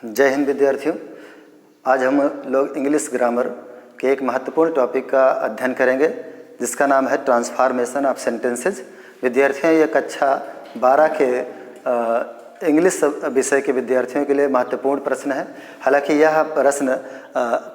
जय हिंद विद्यार्थियों। आज हम लोग इंग्लिश ग्रामर के एक महत्वपूर्ण टॉपिक का अध्ययन करेंगे जिसका नाम है ट्रांसफॉर्मेशन ऑफ सेंटेंसेज। विद्यार्थियों, ये कक्षा 12 के इंग्लिश विषय के विद्यार्थियों के लिए महत्वपूर्ण प्रश्न है। हालांकि यह प्रश्न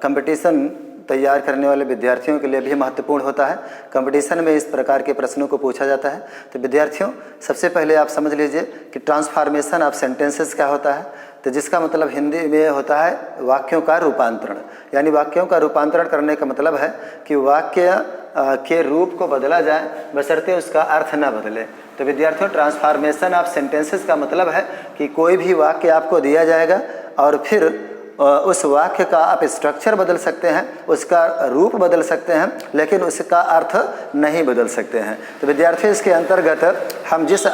कंपटीशन तैयार करने वाले विद्यार्थियों के लिए भी महत्वपूर्ण होता है। कंपटीशन में इस प्रकार के प्रश्नों को पूछा जाता है। तो विद्यार्थियों, सबसे पहले आप समझ लीजिए कि ट्रांसफॉर्मेशन ऑफ सेंटेंसेस क्या होता है। तो जिसका मतलब हिंदी में होता है वाक्यों का रूपांतरण। यानी वाक्यों का रूपांतरण करने का मतलब है कि वाक्य के रूप को बदला जाए बशर्ते उसका अर्थ न बदले। तो विद्यार्थियों, ट्रांसफॉर्मेशन ऑफ सेंटेंसेस का मतलब है कि कोई भी वाक्य आपको दिया जाएगा और फिर उस वाक्य का आप स्ट्रक्चर बदल सकते हैं, उसका रूप बदल सकते हैं, लेकिन उसका अर्थ नहीं बदल सकते हैं। तो विद्यार्थी, इसके अंतर्गत हम जिस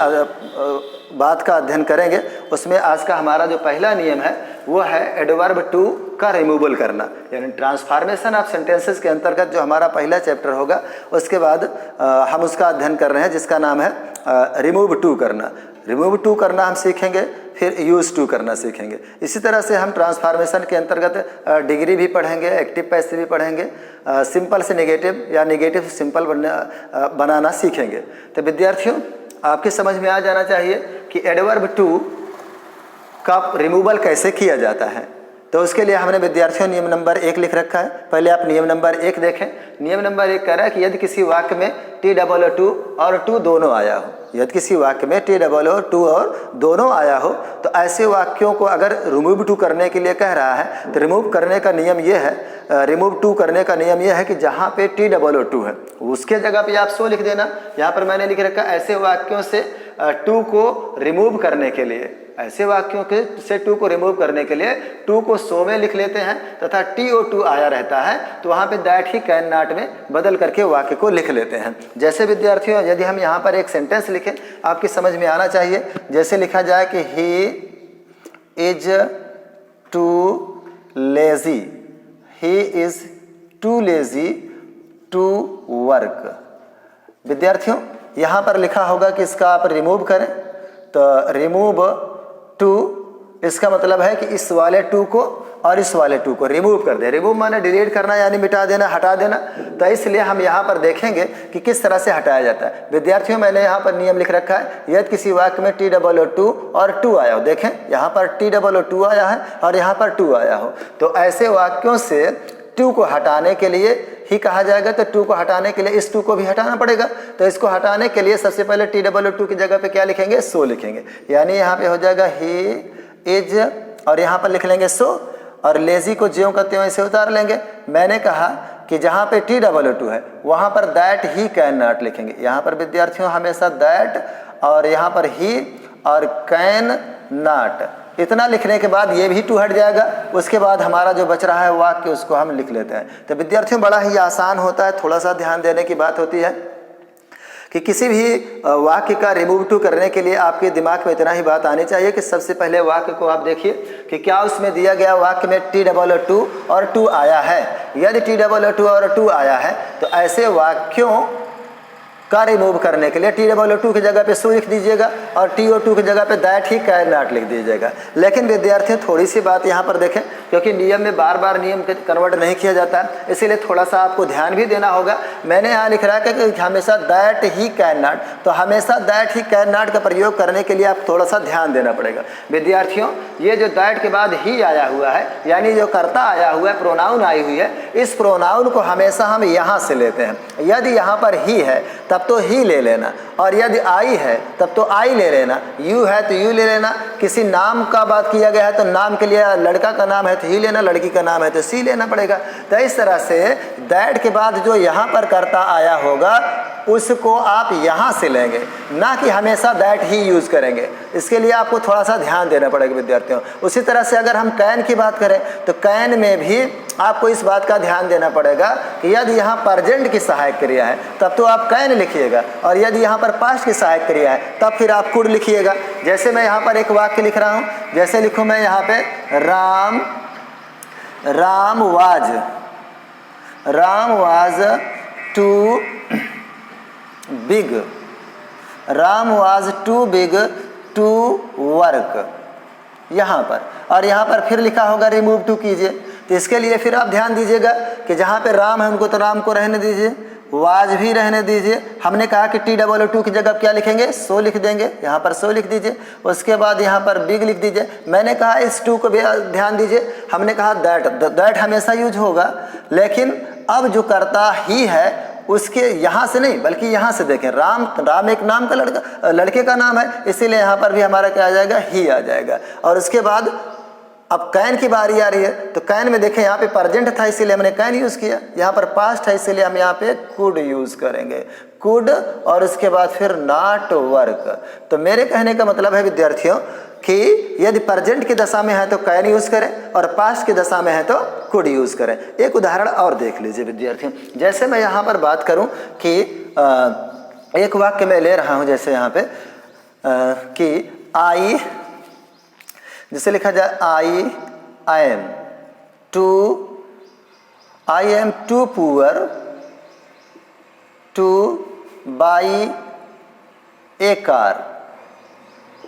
बात का अध्ययन करेंगे उसमें आज का हमारा जो पहला नियम है वो है एडवर्ब टू का रिमूवल करना। यानी ट्रांसफॉर्मेशन ऑफ सेंटेंसेस के अंतर्गत जो हमारा पहला चैप्टर होगा उसके बाद हम उसका अध्ययन कर रहे हैं जिसका नाम है रिमूव टू करना। रिमूव टू करना हम सीखेंगे, फिर यूज़ टू करना सीखेंगे। इसी तरह से हम ट्रांसफॉर्मेशन के अंतर्गत डिग्री भी पढ़ेंगे, एक्टिव पैसिव भी पढ़ेंगे, सिंपल से नेगेटिव या नेगेटिव से सिंपल बनाना सीखेंगे। तो विद्यार्थियों, आपकी समझ में आ जाना चाहिए कि एडवर्ब टू का रिमूवल कैसे किया जाता है। तो उसके लिए हमने विद्यार्थियों नियम नंबर 1 लिख रखा है। पहले आप नियम नंबर 1 देखें। नियम नंबर 1 कह रहा है कि यदि किसी वाक्य में TOO और टू दोनों आया हो, यदि किसी वाक्य में TOO और दोनों आया हो तो ऐसे वाक्यों को अगर रिमूव टू करने के लिए कह रहा है तो रिमूव करने का नियम ये है, रिमूव टू करने का नियम यह है कि जहाँ पे TOO है उसके जगह पे आप सो लिख देना। यहाँ पर मैंने लिख रखा ऐसे वाक्यों से टू को रिमूव करने के लिए, ऐसे वाक्यों के से टू को रिमूव करने के लिए टू को सो में लिख लेते हैं तथा TOO आया रहता है तो वहाँ पे दैट ही कैन नॉट में बदल करके वाक्य को लिख लेते हैं। जैसे विद्यार्थियों, यदि हम यहाँ पर एक सेंटेंस लिखें, आपकी समझ में आना चाहिए। जैसे लिखा जाए कि he is too lazy, he is too lazy to work. विद्यार्थियों, यहाँ पर लिखा होगा कि इसका आप रिमूव करें, तो रिमूव टू इसका मतलब है कि इस वाले टू को और इस वाले टू को रिमूव कर दे। रिमूव माने डिलीट करना, यानी मिटा देना, हटा देना। तो इसलिए हम यहाँ पर देखेंगे कि किस तरह से हटाया जाता है। विद्यार्थियों, मैंने यहाँ पर नियम लिख रखा है, यदि किसी वाक्य में TOO और टू आया हो, देखें यहाँ पर TOO आया है और यहाँ पर टू आया हो, तो ऐसे वाक्यों से टू को हटाने के लिए ही कहा जाएगा। तो टू को हटाने के लिए इस टू को भी हटाना पड़ेगा। तो इसको हटाने के लिए सबसे पहले TOO की जगह पे क्या लिखेंगे, सो लिखेंगे। यानी यहाँ पे हो जाएगा ही इज और यहाँ पर लिख लेंगे सो, और लेजी को ज्यों का त्यों ऐसे उतार लेंगे। मैंने कहा कि जहाँ पे TOO है वहाँ पर दैट ही कैन नॉट लिखेंगे। यहाँ पर विद्यार्थियों हमेशा दैट और यहाँ पर ही और कैन नॉट इतना लिखने के बाद ये भी टू हट जाएगा। उसके बाद हमारा जो बच रहा है वाक्य उसको हम लिख लेते हैं। तो विद्यार्थियों, बड़ा ही आसान होता है। थोड़ा सा ध्यान देने की बात होती है कि किसी भी वाक्य का रिमूव टू करने के लिए आपके दिमाग में इतना ही बात आनी चाहिए कि सबसे पहले वाक्य को आप देखिए कि क्या उसमें दिया गया वाक्य में TOO और टू आया है। यदि TOO और टू आया है तो ऐसे वाक्यों का रिमूव करने के लिए TOO की जगह पे सो लिख दीजिएगा और TOO की जगह पे दैट ही कैन नॉट लिख दीजिएगा। लेकिन विद्यार्थियों, थोड़ी सी बात यहाँ पर देखें, क्योंकि नियम में बार बार नियम कन्वर्ट नहीं किया जाता है, इसीलिए थोड़ा सा आपको ध्यान भी देना होगा। मैंने यहाँ लिख रहा है कि हमेशा दैट ही कैन नॉट, तो हमेशा दैट ही कैन नॉट का प्रयोग करने के लिए आप थोड़ा सा ध्यान देना पड़ेगा। विद्यार्थियों, ये जो दैट के बाद ही आया हुआ है, यानी जो कर्ता आया हुआ है, प्रोनाउन आई हुई है, इस प्रोनाउन को हमेशा हम यहाँ से लेते हैं। यदि यहाँ पर ही है तब तो ही ले लेना, और यदि आई है तब तो आई ले लेना, यू है तो यू ले लेना। किसी नाम का बात किया गया है तो नाम के लिए लड़का का नाम है तो ही लेना, लड़की का नाम है तो सी लेना पड़ेगा। तो इस तरह से दैट के बाद जो यहाँ पर कर्ता आया होगा उसको आप यहाँ से लेंगे, ना कि हमेशा दैट ही यूज़ करेंगे। इसके लिए आपको थोड़ा सा ध्यान देना पड़ेगा विद्यार्थियों। उसी तरह से अगर हम कैन की बात करें तो कैन में भी आपको इस बात का ध्यान देना पड़ेगा कि यदि यहाँ प्रेजेंट की सहायक क्रिया है तब तो आप कैन लिखिएगा, और यदि यहाँ पर पास्ट की सहायक क्रिया है तब फिर आप कुड लिखिएगा। जैसे मैं यहाँ पर एक वाक्य लिख रहा हूँ, जैसे लिखूँ मैं यहाँ पे Ram was too big to work. यहाँ पर, और यहाँ पर फिर लिखा होगा रिमूव टू कीजिए। तो इसके लिए फिर आप ध्यान दीजिएगा कि जहाँ पे राम है उनको तो राम को रहने दीजिए, वाज भी रहने दीजिए। हमने कहा कि TOO2 की जगह क्या लिखेंगे, सो लिख देंगे, यहाँ पर सो लिख दीजिए। उसके बाद यहाँ पर बिग लिख दीजिए। मैंने कहा इस टू को भी ध्यान दीजिए, हमने कहा दैट हमेशा यूज होगा, लेकिन अब जो करता ही है उसके यहाँ से नहीं बल्कि यहाँ से देखें, राम एक नाम का लड़के का नाम है, इसीलिए यहाँ पर भी हमारा क्या आ जाएगा, ही आ जाएगा। और उसके बाद अब कैन की बारी आ रही है, तो कैन में देखें यहाँ पे प्रेजेंट था इसीलिए हमने कैन यूज़ किया, यहाँ पर पास्ट है इसीलिए हम यहाँ पे कुड यूज़ करेंगे, कुड, और उसके बाद फिर नॉट वर्क। तो मेरे कहने का मतलब है विद्यार्थियों कि यदि प्रेजेंट की दशा में है तो कैन यूज़ करें और पास्ट की दशा में है तो कुड यूज़ करें। एक उदाहरण और देख लीजिए विद्यार्थियों, जैसे मैं यहाँ पर बात करूँ कि एक वाक्य मैं ले रहा हूँ, जैसे यहाँ पे कि आई, जिसे लिखा जाए I am too poor to buy a car,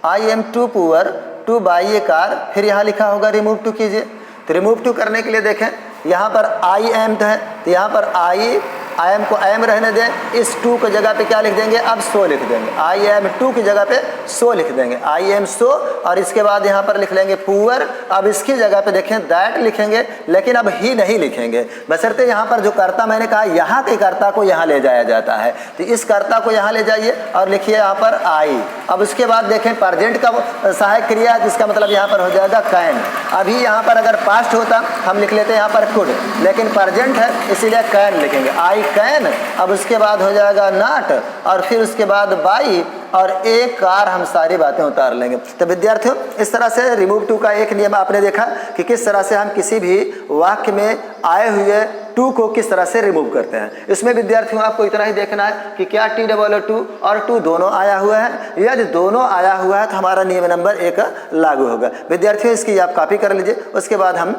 I am too poor to buy a car. फिर यहाँ लिखा होगा रिमूव टू कीजिए। तो रिमूव टू करने के लिए देखें यहाँ पर आई एम है, तो यहाँ पर आई एम को एम रहने दें, इस टू की जगह पे क्या लिख देंगे, अब सो लिख देंगे, आई एम टू की जगह पे सो लिख देंगे, आई एम सो, और इसके बाद यहाँ पर लिख लेंगे पुअर। अब इसकी जगह पे देखें दैट लिखेंगे, लेकिन अब ही नहीं लिखेंगे, बशर्ते यहाँ पर जो कर्ता मैंने कहा यहाँ के कर्ता को यहाँ ले जाया जाता है, तो इस कर्ता को यहाँ ले जाइए और लिखिए यहाँ पर आई। अब उसके बाद देखें प्रेजेंट का सहायक क्रिया है, जिसका मतलब यहाँ पर हो जाएगा कैन। अभी यहाँ पर अगर पास्ट होता हम लिख लेते हैं यहाँ पर कुड, लेकिन प्रेजेंट है इसीलिए कैन लिखेंगे, आई कैन। अब उसके बाद हो जाएगा नॉट, और फिर उसके बाद बाई, और एक कार, हम सारी बातें उतार लेंगे। तो विद्यार्थियों इस तरह से रिमूव टू का एक नियम आपने देखा कि किस तरह से हम किसी भी वाक्य में आए हुए टू को किस तरह से रिमूव करते हैं। इसमें विद्यार्थियों आपको इतना ही देखना है कि क्या TOO2 और टू दोनों आया हुआ है, यदि दोनों आया हुआ है तो हमारा नियम नंबर 1 लागू होगा। विद्यार्थियों इसकी आप कॉपी कर लीजिए, उसके बाद हम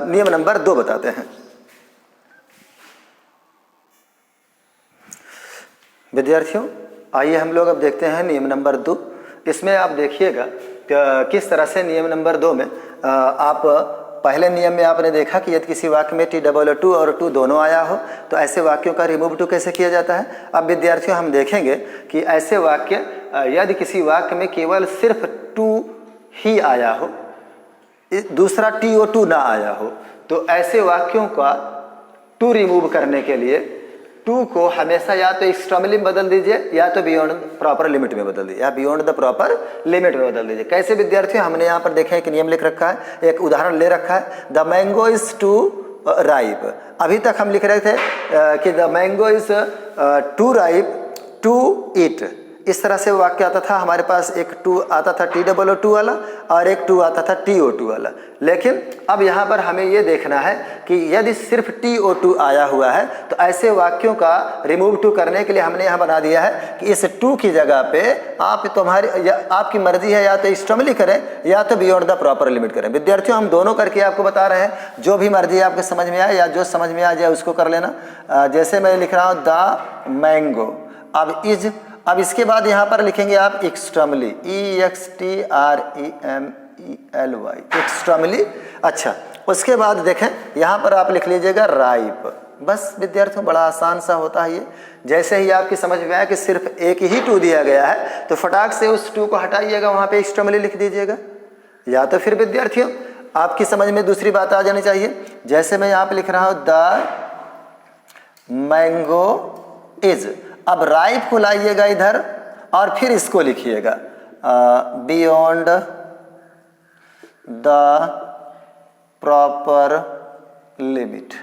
नियम नंबर 2 बताते हैं। विद्यार्थियों आइए हम लोग अब देखते हैं नियम नंबर 2। इसमें आप देखिएगा किस तरह से नियम नंबर 2 में आप पहले नियम में आपने देखा कि यदि किसी वाक्य में TOO2 और टू दोनों आया हो तो ऐसे वाक्यों का रिमूव टू कैसे किया जाता है। अब विद्यार्थियों हम देखेंगे कि ऐसे वाक्य यदि किसी वाक्य में केवल सिर्फ टू ही आया हो, दूसरा TO2 ना आया हो, तो ऐसे वाक्यों का टू रिमूव करने के लिए टू को हमेशा या तो एक्सट्रीमली में बदल दीजिए या तो बियॉन्ड प्रॉपर लिमिट में बदल दीजिए, या बियॉन्ड द प्रॉपर लिमिट में बदल दीजिए। कैसे विद्यार्थियों, हमने यहाँ पर देखें एक नियम लिख रखा है, एक उदाहरण ले रखा है, the mango is too ripe. अभी तक हम लिख रहे थे कि the mango is too ripe to eat. इस तरह से वाक्य आता था, हमारे पास एक टू आता था TOO2 वाला और एक टू आता था TO2 वाला। लेकिन अब यहाँ पर हमें ये देखना है कि यदि सिर्फ TO2 आया हुआ है तो ऐसे वाक्यों का रिमूव टू करने के लिए हमने यहाँ बना दिया है कि इस टू की जगह पे आप आपकी मर्जी है, या तो एक्सट्रीमली करें या तो बियॉन्ड द प्रॉपर लिमिट करें। विद्यार्थियों हम दोनों करके आपको बता रहे हैं, जो भी मर्जी आपके समझ में आए या जो समझ में आ जाए उसको कर लेना। जैसे मैं लिख रहा हूँ द मैंगो, अब इज, अब इसके बाद यहाँ पर लिखेंगे आप एक्सट्रीमली, EXTREMELY, एक्सट्रीमली। अच्छा, उसके बाद देखें यहाँ पर आप लिख लीजिएगा राइप। बस विद्यार्थियों बड़ा आसान सा होता है ये। जैसे ही आपकी समझ में आया कि सिर्फ एक ही टू दिया गया है तो फटाक से उस टू को हटाइएगा, वहाँ पे एक्सट्रीमली लिख दीजिएगा। या तो फिर विद्यार्थियों आपकी समझ में दूसरी बात आ जानी चाहिए, जैसे मैं यहाँ पे लिख रहा हूँ द मैंगो इज, अब राइप को लाइएगा इधर और फिर इसको लिखिएगा बियॉन्ड द प्रॉपर लिमिट।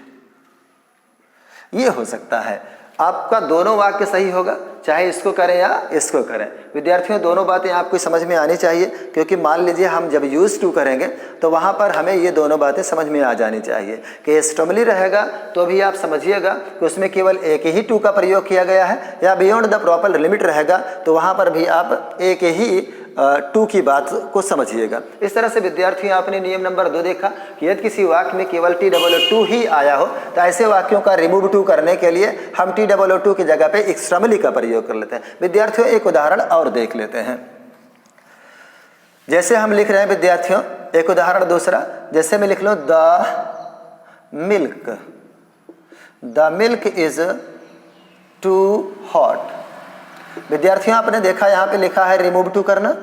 ये हो सकता है आपका दोनों वाक्य सही होगा, चाहे इसको करें या इसको करें। विद्यार्थियों दोनों बातें आपको समझ में आनी चाहिए, क्योंकि मान लीजिए हम जब यूज टू करेंगे तो वहाँ पर हमें ये दोनों बातें समझ में आ जानी चाहिए कि एक्सट्रीमली रहेगा तो भी आप समझिएगा कि उसमें केवल एक ही टू का प्रयोग किया गया है, या बियॉन्ड द प्रॉपर लिमिट रहेगा तो वहाँ पर भी आप एक ही टू की बात को समझिएगा। इस तरह से विद्यार्थियों आपने नियम नंबर 2 देखा कि यदि किसी वाक्य में केवल TOO2 ही आया हो तो ऐसे वाक्यों का रिमूव टू करने के लिए हम TOO2 की जगह पे एक्सट्रीमली का प्रयोग कर लेते हैं। विद्यार्थियों एक उदाहरण और देख लेते हैं। जैसे हम लिख रहे हैं विद्यार्थियों, एक उदाहरण दूसरा, जैसे मैं लिख लूँ the milk is too hot. विद्यार्थियों आपने देखा यहाँ पे लिखा है रिमूव टू करना।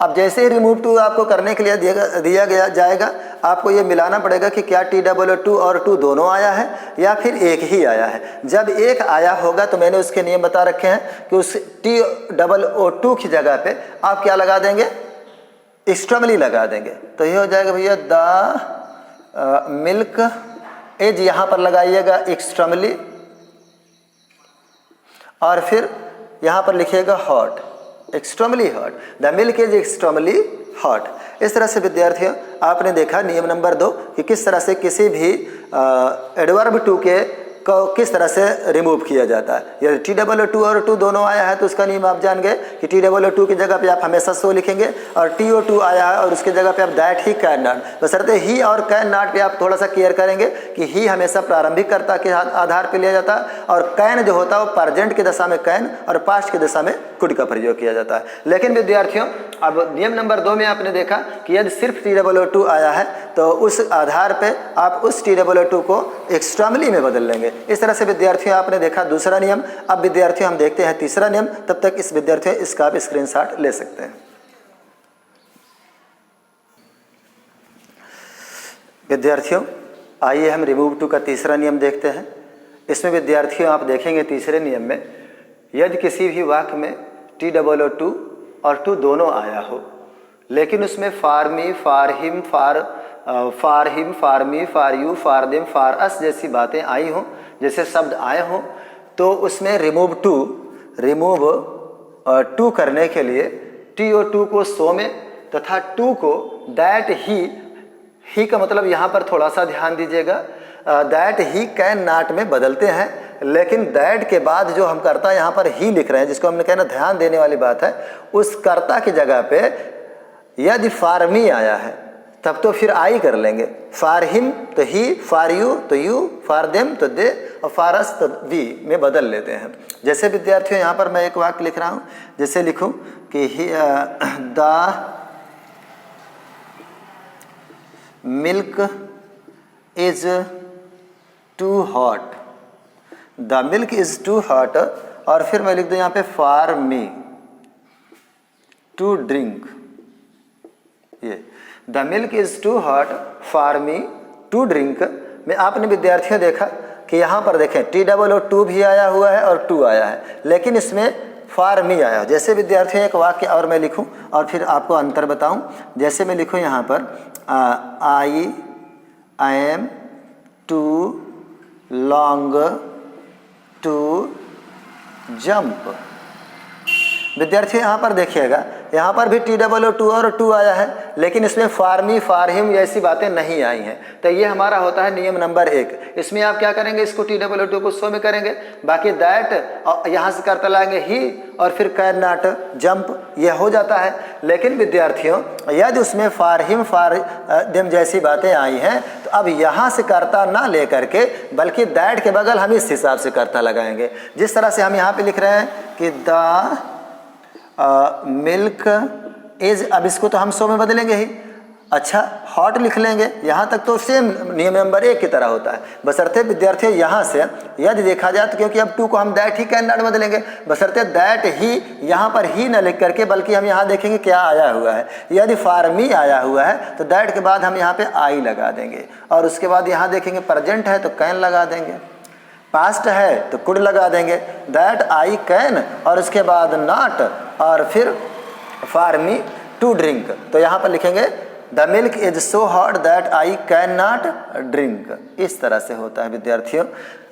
अब जैसे ही रिमूव टू आपको करने के लिए दिया गया जाएगा, आपको ये मिलाना पड़ेगा कि क्या TOO और टू दोनों आया है या फिर एक ही आया है। जब एक आया होगा तो मैंने उसके नियम बता रखे हैं कि उस TOO की जगह पे आप क्या लगा देंगे, एक्सट्रीमली लगा देंगे। तो ये हो जाएगा भैया द मिल्क इज, यहाँ पर लगाइएगा एक्सट्रीमली, और फिर यहाँ पर लिखिएगा hot, extremely hot, the milk is extremely hot. इस तरह से विद्यार्थियों आपने देखा नियम नंबर 2 कि किस तरह से किसी भी एडवर्ब टू के को किस तरह से रिमूव किया जाता है। यदि TOO और टू दोनों आया है तो उसका नियम आप जान गए कि TOO की जगह पे आप हमेशा सो लिखेंगे, और TO2 आया है और उसकी जगह पे आप दैट ही कैन नॉट। बशर्ते ही और कैन नॉट पे आप थोड़ा सा केयर करेंगे कि ही हमेशा प्रारंभिक कर्ता के आधार पर लिया जाता है, और कैन जो होता है वो प्रेजेंट की दशा में कैन और पास्ट की दशा में कुड का प्रयोग किया जाता है। लेकिन विद्यार्थियों अब नियम नंबर 2 में आपने देखा कि यदि सिर्फ TOO आया है तो उस आधार पे आप उस TOO को एक्सट्रीमली में बदल लेंगे। इस तरह से विद्यार्थियों आपने देखा दूसरा नियम। अब विद्यार्थियों हम देखते हैं तीसरा नियम, तब तक इस विद्यार्थियों इसका आप स्क्रीनशॉट ले सकते हैं। विद्यार्थियों आइए हम रिमूव टू का तीसरा नियम देखते हैं। इसमें विद्यार्थियों आप देखेंगे तीसरे नियम में, यदि किसी भी वाक्य में TOO और टू दोनों आया हो, लेकिन उसमें for me, for him, for him, for me, for you, for them, for us जैसी बातें आई हों, जैसे शब्द आए हों, तो उसमें रिमूव टू करने के लिए TO2 को सो में तथा टू को दैट ही का मतलब यहाँ पर थोड़ा सा ध्यान दीजिएगा, दैट ही कैन नॉट में बदलते हैं। लेकिन दैट के बाद जो हम कर्ता यहाँ पर ही लिख रहे हैं, जिसको हमने कहना ध्यान देने वाली बात है, उस कर्ता की जगह पे यदि फॉर मी आया है तब तो फिर आई कर लेंगे। फॉर हिम तो ही, फॉर यू तो यू, फॉर देम तो दे, और फॉर अस तो वी में बदल लेते हैं। जैसे विद्यार्थियों यहाँ पर मैं एक वाक्य लिख रहा हूँ, जैसे लिखूँ कि the milk is too hot, the milk is too hot, और फिर मैं लिख दूँ यहाँ पे फॉर मी टू ड्रिंक। ये the milk is too hot for me to drink में आपने विद्यार्थियों देखा कि यहाँ पर देखें TOO भी आया हुआ है और टू आया है, लेकिन इसमें फॉर मी आया। जैसे विद्यार्थियों एक वाक्य और मैं लिखूं और फिर आपको अंतर बताऊं। जैसे मैं लिखूं यहाँ पर I am too long to jump. विद्यार्थियों यहाँ पर देखिएगा, यहाँ पर भी TOO और टू आया है, लेकिन इसमें फॉर मी, फॉर हिम ऐसी बातें नहीं आई हैं। तो ये हमारा होता है नियम नंबर 1। इसमें आप क्या करेंगे, इसको TOO को सो में करेंगे, बाकी दैट यहाँ से करता लाएंगे ही, और फिर कैन नॉट, जंप, ये हो जाता है। लेकिन विद्यार्थियों यदि उसमें फॉर हिम, फॉर देम जैसी बातें आई हैं, तो अब यहाँ से करता ना ले करके बल्कि दैट के बगल हम इस हिसाब से करता लगाएंगे। जिस तरह से हम यहाँ पे लिख रहे हैं कि द मिल्क इज, अब इसको तो हम सो में बदलेंगे ही, अच्छा हॉट लिख लेंगे। यहाँ तक तो सेम नियम नंबर 1 की तरह होता है, बशर्ते विद्यार्थियों यहाँ से यदि देखा जाए तो, क्योंकि अब टू को हम दैट ही कैन नॉट बदलेंगे, बशर्ते दैट ही यहाँ पर ही न लिख करके बल्कि हम यहाँ देखेंगे क्या आया हुआ है। यदि फॉर मी आया हुआ है तो दैट के बाद हम यहाँ पे आई लगा देंगे, और उसके बाद यहाँ देखेंगे प्रेजेंट है तो कैन लगा देंगे, पास्ट है तो कुड लगा देंगे, दैट आई कैन, और उसके बाद नॉट, और फिर फॉर मी टू ड्रिंक। तो यहाँ पर लिखेंगे the milk is so hot that I can not drink. इस तरह से होता है विद्यार्थियों।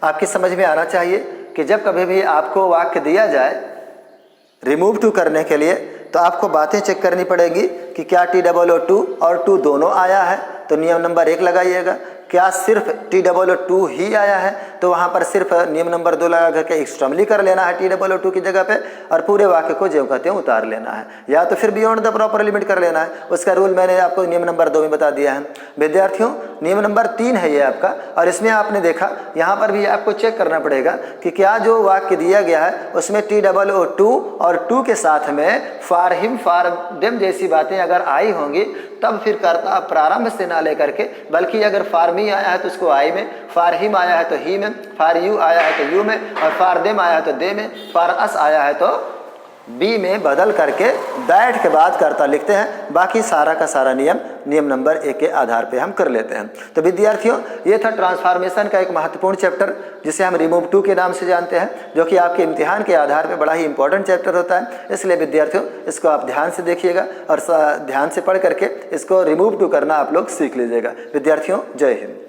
आपकी समझ में आना चाहिए कि जब कभी भी आपको वाक्य दिया जाए रिमूव टू करने के लिए, तो आपको बातें चेक करनी पड़ेगी कि क्या TOO और टू दोनों आया है, तो नियम नंबर 1 लगाइएगा। क्या सिर्फ TOO ही आया है, तो वहाँ पर सिर्फ नियम नंबर 2 लगा करके एक्सट्रीमली कर लेना है TOO की जगह पे, और पूरे वाक्य को जो कहते हैं उतार लेना है, या तो फिर बियॉन्ड द प्रॉपर लिमिट कर लेना है। उसका रूल मैंने आपको नियम नंबर 2 में बता दिया है। विद्यार्थियों नियम नंबर 3 है ये आपका। और इसमें आपने देखा यहाँ पर भी आपको चेक करना पड़ेगा कि क्या जो वाक्य दिया गया है उसमें TOO और टू के साथ में फॉर हिम फॉर देम जैसी बातें अगर आई होंगी तब फिर कर्ता प्रारंभ से ना लेकर के, बल्कि अगर फॉर मी आया है तो उसको आई में, फॉर हिम आया है तो ही में, फॉर यू आया है तो यू में, और फॉर देम आया है तो दे में, फॉर अस आया है तो बी में बदल करके दैट के बाद कर्ता लिखते हैं। बाकी सारा का सारा नियम नंबर 1 के आधार पे हम कर लेते हैं। तो विद्यार्थियों ये था ट्रांसफॉर्मेशन का एक महत्वपूर्ण चैप्टर जिसे हम रिमूव टू के नाम से जानते हैं, जो कि आपके इम्तिहान के आधार पे बड़ा ही इंपॉर्टेंट चैप्टर होता है। इसलिए विद्यार्थियों इसको आप ध्यान से देखिएगा और ध्यान से पढ़ करके इसको रिमूव टू करना आप लोग सीख लीजिएगा। विद्यार्थियों जय हिंद।